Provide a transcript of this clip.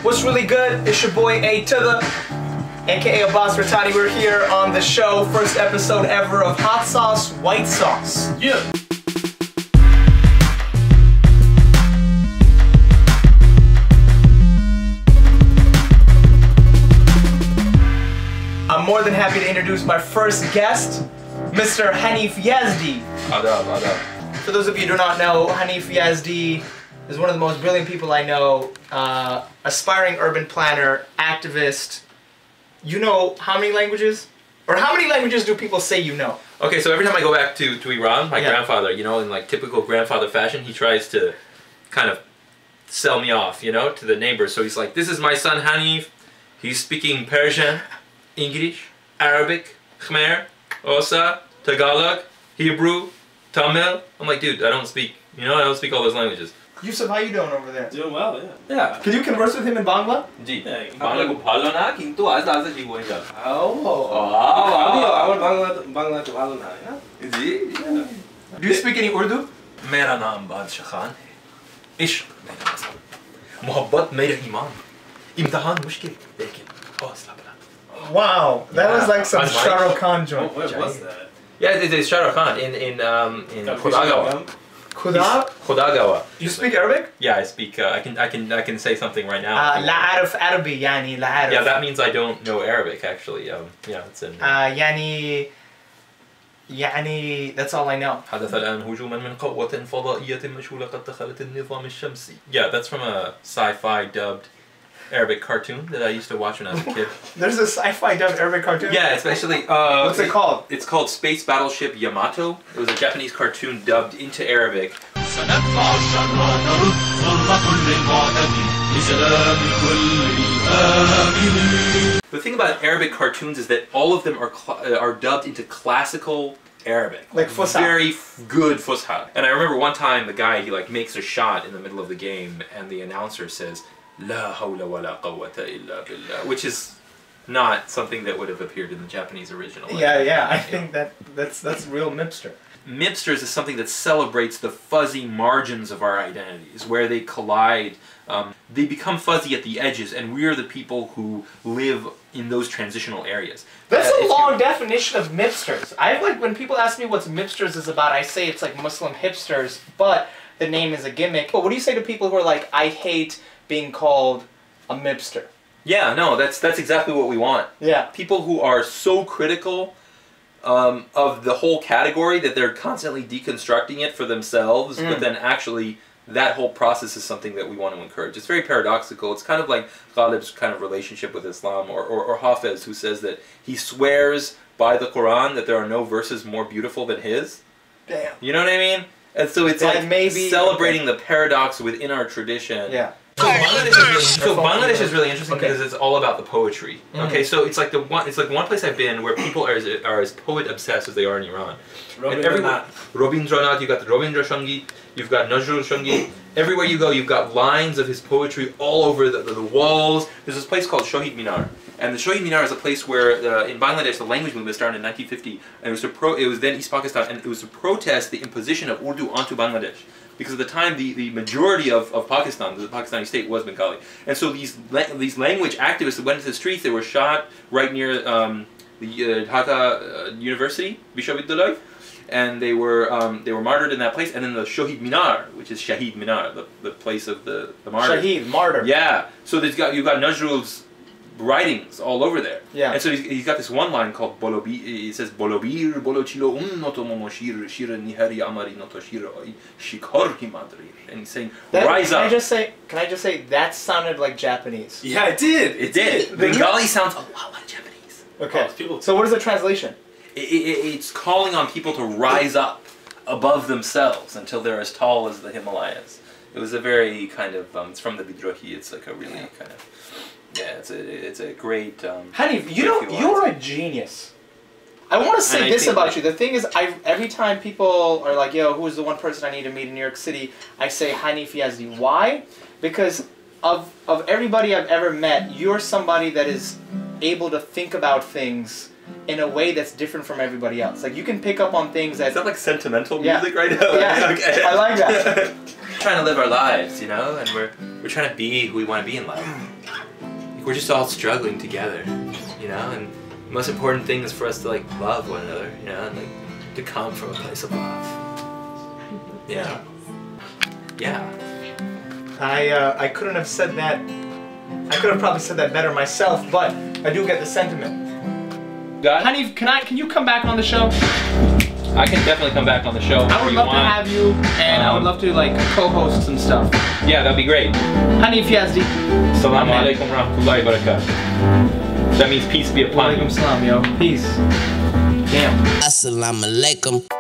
What's really good? It's your boy A to the, aka Abbas Rattani. We're here on the show, first episode ever of Hot Sauce, White Sauce. Yeah. I'm more than happy to introduce my first guest, Mr. Hanif Yazdi. Adab. For those of you who do not know, Hanif Yazdi is one of the most brilliant people I know, aspiring urban planner, activist. You know how many languages? Or how many languages do people say you know? Okay, so every time I go back to Iran, my grandfather, you know, in like typical grandfather fashion, he tries to kind of sell me off, you know, to the neighbors. So he's like, this is my son Hanif. He's speaking Persian, English, Arabic, Khmer, Osa, Tagalog, Hebrew, Tamil. I'm like, dude, I don't speak all those languages. Yusuf, how you doing over there? Doing well, yeah. Can you converse with him in Bangla? जी बांग्ला को भालो ना किंतु आज आज ठीक हो जाएगा Bangla to भालो ना है ना जी Do you speak any Urdu? मेरा नाम बादशाह खान है इश्क मेरा मसला मोहब्बत मेरा ईमान इम्तिहान मुश्किल लेकिन हौसला बुलंद. Wow, that was like some Sharon Khan joint. What was that? Yeah, it's Sharon Khan in Khudagawa. Khudagawa. You speak Arabic? Yeah, I speak. I can say something right now. لا أعرف عربي يعني لا أعرف. Yeah, that means I don't know Arabic actually. Yeah, it's in. يعني that's all I know. حدث الآن هجوما من قوة فضائية مجهولة قد دخلت النظام الشمسي. Yeah, that's from a sci-fi dubbed Arabic cartoon that I used to watch when I was a kid. There's a sci-fi dubbed Arabic cartoon? Yeah, it's actually... what's it called? It's called Space Battleship Yamato. It was a Japanese cartoon dubbed into Arabic. The thing about Arabic cartoons is that all of them are dubbed into classical Arabic. Like Fusha. Very good Fusha. And I remember one time the guy, he like makes a shot in the middle of the game and the announcer says, La hawla wa la quwwata illa billah, which is not something that would have appeared in the Japanese original. Yeah, I think that's real Mipster. Mipsterz is something that celebrates the fuzzy margins of our identities, where they collide. They become fuzzy at the edges, and we are the people who live in those transitional areas. That's a long definition of Mipsterz. When people ask me what's Mipsterz is about, I say it's like Muslim hipsters, but the name is a gimmick. But what do you say to people who are like, I hate being called a Mipster? Yeah, no, that's exactly what we want. Yeah. People who are so critical of the whole category that they're constantly deconstructing it for themselves, but then actually that whole process is something that we want to encourage. It's very paradoxical. It's kind of like Ghalib's kind of relationship with Islam, or Hafiz, who says that he swears by the Quran that there are no verses more beautiful than his. Damn. You know what I mean? And so it's that like maybe celebrating the paradox within our tradition. Yeah. So Bangladesh is really interesting because it's all about the poetry. Okay, so it's like one place I've been where people are as poet obsessed as they are in Iran. Rabindranath, you've got the Rabindra Sangeet, you've got Nazrul Sangeet. Everywhere you go, you've got lines of his poetry all over the walls. There's this place called Shahid Minar, and the Shahid Minar is a place where in Bangladesh the language movement started in 1950, and it was then East Pakistan, and it was to protest the imposition of Urdu onto Bangladesh. Because at the time, the majority of Pakistan, the Pakistani state, was Bengali. And so these language activists that went into the streets, they were shot right near the Dhaka University, Bishwavidyalaya, and they were martyred in that place. And then the Shahid Minar, which is Shahid Minar, the place of the martyr. Shahid, martyr. Yeah. So you've got Nazrul's writings all over there. Yeah. And so he's got this one line called Bolobi. It says Bolobir Bolochilo unnoto momoshir shir nihari amari noto shir shikor himadri. And he's saying, rise up. Can I just say that sounded like Japanese? Yeah, it did. It did. Bengali sounds a lot like Japanese. Okay. So what is the translation? It's calling on people to rise up above themselves until they're as tall as the Himalayas. It was a very kind of it's from the Bidrohi. It's like a really kind of. Yeah, it's a great. Hanif, you're a genius. I want to say this about you. The thing is, every time people are like, "Yo, who's the one person I need to meet in New York City?" I say Hanif Yazdi. Why? Because of everybody I've ever met, you're somebody that is able to think about things in a way that's different from everybody else. Like, you can pick up on things that... Is that like sentimental music right now? Yeah, okay. I like that. Trying to live our lives, you know, and we're we're trying to be who we want to be in life. Like, we're just all struggling together, you know. And the most important thing is for us to like love one another, you know, and like to come from a place of love. Yeah. Yeah. I couldn't have said that. I could have probably said that better myself, but I do get the sentiment. Hanif, can you come back on the show? I can definitely come back on the show. I would love to have you, and I would love to like co-host some stuff. Yeah, that'd be great. Hanif Yazdi. Assalamu alaikum rahmatullahi wa barakatuh. That means peace be upon you. Alaikum salam, yo. Peace. Damn. Assalamu alaikum.